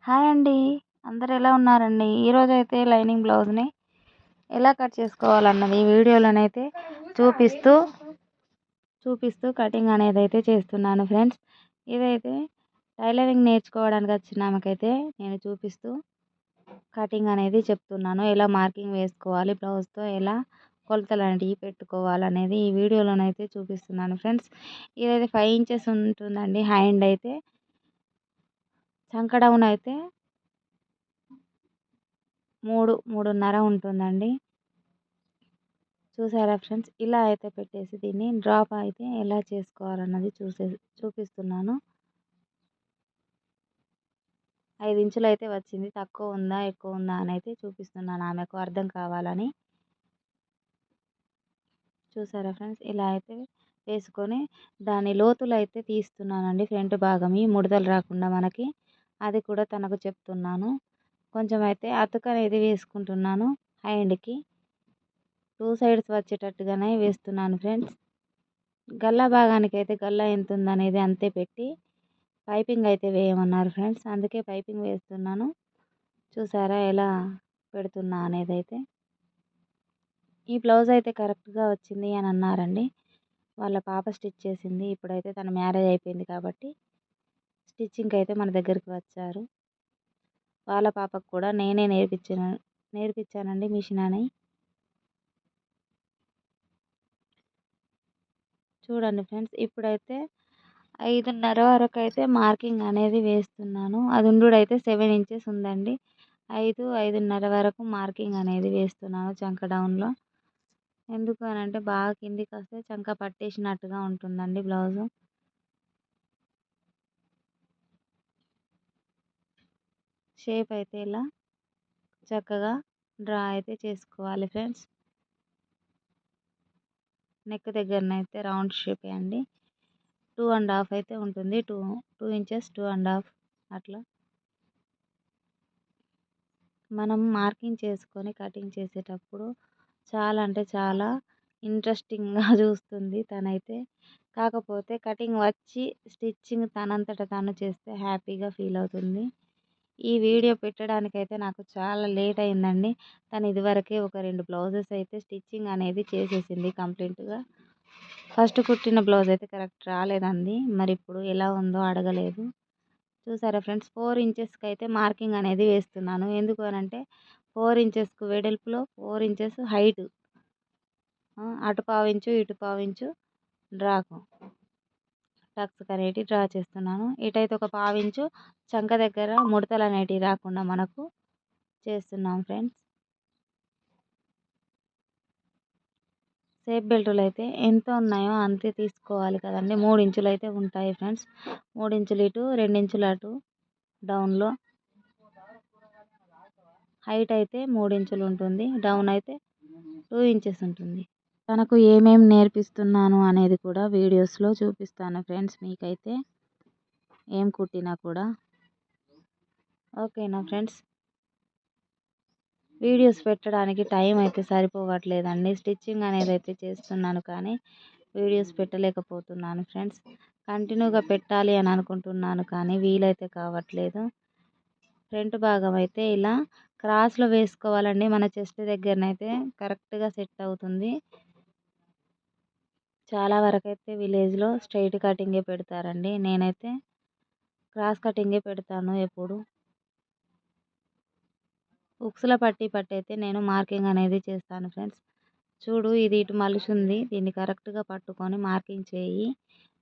Hi అండి. అందరూ ఎలా ఉన్నారండి? ఈరోజైతే లైనింగ్ బ్లౌజ్‌ని ఎలా కట్ చేసుకోవాలన్నది ఈ వీడియోలోనైతే చూపిస్తూ కటింగ్ అనేదైతే చేస్తున్నాను ఫ్రెండ్స్. ఇదైతే టైలరింగ్ నేర్చుకోవడానికి వచ్చిన ఆమెకైతే నేను చూపిస్తూ కటింగ్ అనేది చెప్తున్నాను. ఎలా మార్కింగ్ వేసుకోవాలి, బ్లౌజ్‌తో ఎలా కొలతలనేటివి పెట్టుకోవాలనేది ఈ వీడియోలోనైతే చూపిస్తున్నాను ఫ్రెండ్స్. ఇదైతే 5 ఇంచెస్ ఉంటుందండి హ్యాండ్ అయితే. చంక డౌన్ అయితే 3.5 ఉంటుందండి. చూసారా ఫ్రెండ్స్? ఇలా అయితే పెట్టేసి దీన్ని డ్రాప్ అయితే ఎలా చేసుకోవాలన్నది చూపిస్తున్నాను. 5 ఇంచులైతే వచ్చింది. తక్కువ ఉందా, ఎక్కువ ఉందా అని అయితే చూపిస్తున్నాను ఆమెకు అర్థం కావాలని. చూసారా ఫ్రెండ్స్? ఇలా అయితే వేసుకొని దాని లోతులు అయితే తీస్తున్నానండి. ఫ్రంట్ భాగం ముడతలు రాకుండా మనకి అది కూడా తనకు చెప్తున్నాను. కొంచెం అయితే అతుకనేది వేసుకుంటున్నాను హ్యాండ్‌కి. 2 సైడ్స్ వచ్చేటట్టుగానే వేస్తున్నాను ఫ్రెండ్స్. గల్లా భాగానికైతే గల్లా ఎంత ఉందనేది అంతే పెట్టి పైపింగ్ అయితే వేయమన్నారు ఫ్రెండ్స్. అందుకే పైపింగ్ వేస్తున్నాను. చూసారా ఎలా పెడుతున్నా అనేదైతే. ఈ బ్లౌజ్ అయితే కరెక్ట్‌గా వచ్చింది అని అన్నారండి. వాళ్ళ పాప స్టిచ్ చేసింది. ఇప్పుడైతే తన మ్యారేజ్ అయిపోయింది కాబట్టి స్టిచ్చింగ్‌కి అయితే మన దగ్గరికి వచ్చారు. వాళ్ళ పాపకు కూడా నేనే నేర్పించానండి మిషన్ అని. చూడండి ఫ్రెండ్స్, ఇప్పుడైతే 5:30 వరకు అయితే మార్కింగ్ అనేది వేస్తున్నాను. అది ఉండుడైతే 7 ఇంచెస్ ఉందండి. 5:30 వరకు మార్కింగ్ అనేది వేస్తున్నాను చంక డౌన్‌లో. ఎందుకు అనంటే బాగా కిందికి వస్తే చంక పట్టేసినట్టుగా ఉంటుందండి బ్లౌజు. షేప్ అయితే ఇలా చక్కగా డ్రా అయితే చేసుకోవాలి ఫ్రెండ్స్. నెక్ దగ్గరనైతే రౌండ్ షేపే అండి. 2.5 అయితే ఉంటుంది. 2 ఇంచెస్ 2.5 అట్లా మనం మార్కింగ్ చేసుకొని కటింగ్ చేసేటప్పుడు చాలా అంటే చాలా ఇంట్రెస్టింగ్‌గా చూస్తుంది తనైతే. కాకపోతే కటింగ్ వచ్చి స్టిచ్చింగ్ తనంతట తాను చేస్తే హ్యాపీగా ఫీల్ అవుతుంది. ఈ వీడియో పెట్టడానికైతే నాకు చాలా లేట్ అయిందండి. తను ఇదివరకే ఒక 2 బ్లౌజెస్ అయితే స్టిచ్చింగ్ అనేది చేసేసింది కంప్లీట్‌గా. ఫస్ట్ కుట్టిన బ్లౌజ్ అయితే కరెక్ట్ రాలేదండి. మరి ఇప్పుడు ఎలా ఉందో అడగలేదు. చూసారా ఫ్రెండ్స్, 4 ఇంచెస్‌కి అయితే మార్కింగ్ అనేది వేస్తున్నాను. ఎందుకు అనంటే 4 ఇంచెస్‌కు వెడల్పులో 4 ఇంచెస్ హైట్. అటు పావించు, ఇటు పావించు డ్రాకు. టక్స్ అనేటివి డ్రా చేస్తున్నాను. ఇటైతే ఒక పావించు చంక దగ్గర ముడతలు అనేటివి రాకుండా మనకు చేస్తున్నాం ఫ్రెండ్స్. సేఫ్ బెల్టులు అయితే ఎంత ఉన్నాయో అంతే తీసుకోవాలి కదండి. 3 ఇంచులు అయితే ఉంటాయి ఫ్రెండ్స్. 3 ఇంచులు ఇటు, 2 ఇంచులు అటు డౌన్‌లో. హైట్ అయితే 3 ఇంచులు ఉంటుంది. డౌన్ అయితే 2 ఇంచెస్ ఉంటుంది. తనకు ఏమేమి నేర్పిస్తున్నాను అనేది కూడా వీడియోస్‌లో చూపిస్తాను ఫ్రెండ్స్ మీకైతే. ఏం కుట్టినా కూడా. ఓకేనా ఫ్రెండ్స్? వీడియోస్ పెట్టడానికి టైం అయితే సరిపోవట్లేదండి. స్టిచ్చింగ్ అనేది అయితే చేస్తున్నాను కానీ వీడియోస్ పెట్టలేకపోతున్నాను ఫ్రెండ్స్. కంటిన్యూగా పెట్టాలి అని అనుకుంటున్నాను కానీ వీలైతే కావట్లేదు. ఫ్రంట్ భాగం అయితే ఇలా క్రాస్‌లో వేసుకోవాలండి. మన చెస్ట్ దగ్గరనైతే కరెక్ట్‌గా సెట్ అవుతుంది. చాలా వరకైతే విలేజ్‌లో స్ట్రెయిట్ కటింగే పెడతారండి. నేనైతే క్రాస్ కటింగే పెడతాను ఎప్పుడు. ఉక్సుల పట్టి అయితే నేను మార్కింగ్ అనేది చేస్తాను ఫ్రెండ్స్. చూడు, ఇది ఇటు మలుచుంది. దీన్ని కరెక్ట్‌గా పట్టుకొని మార్కింగ్ చేయి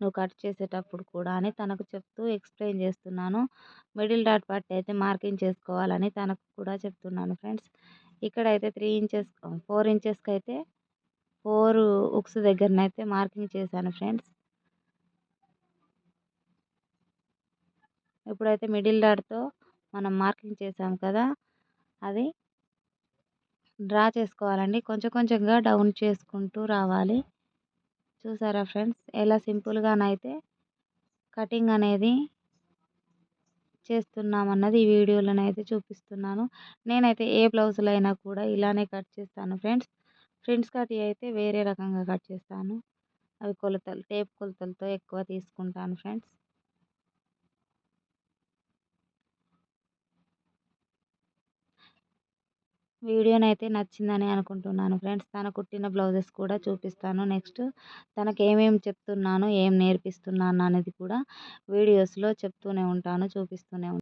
నువ్వు కట్ చేసేటప్పుడు కూడా అని తనకు చెప్తూ ఎక్స్‌ప్లెయిన్ చేస్తున్నాను. మిడిల్ డాట్ పట్టి అయితే మార్కింగ్ చేసుకోవాలని తనకు కూడా చెప్తున్నాను ఫ్రెండ్స్. ఇక్కడైతే 3 ఇంచెస్ 4 ఇంచెస్‌కి అయితే 4 ఉక్స్ దగ్గరనైతే మార్కింగ్ చేశాను ఫ్రెండ్స్. ఇప్పుడైతే మిడిల్ డాట్‌తో మనం మార్కింగ్ చేసాం కదా, అది డ్రా చేసుకోవాలండి. కొంచెం కొంచెంగా డౌన్ చేసుకుంటూ రావాలి. చూసారా ఫ్రెండ్స్, ఎలా సింపుల్‌గానైతే కటింగ్ అనేది చేస్తున్నామన్నది ఈ వీడియోలోనైతే చూపిస్తున్నాను. నేనైతే ఏ బ్లౌజులైనా కూడా ఇలానే కట్ చేస్తాను ఫ్రెండ్స్. ఫ్రంట్ కట్ అయితే వేరే రకంగా కట్ చేస్తాను. అవి కొలతలు టేప్ కొలతలతో ఎక్కువ తీసుకుంటాను ఫ్రెండ్స్. వీడియోనైతే నచ్చిందని అనుకుంటున్నాను ఫ్రెండ్స్. తను కుట్టిన బ్లౌజెస్ కూడా చూపిస్తాను. నెక్స్ట్ తనకేమేమి చెప్తున్నాను, ఏం నేర్పిస్తున్నాను అనేది కూడా వీడియోస్‌లో చెప్తూనే ఉంటాను, చూపిస్తూనే ఉంటాను.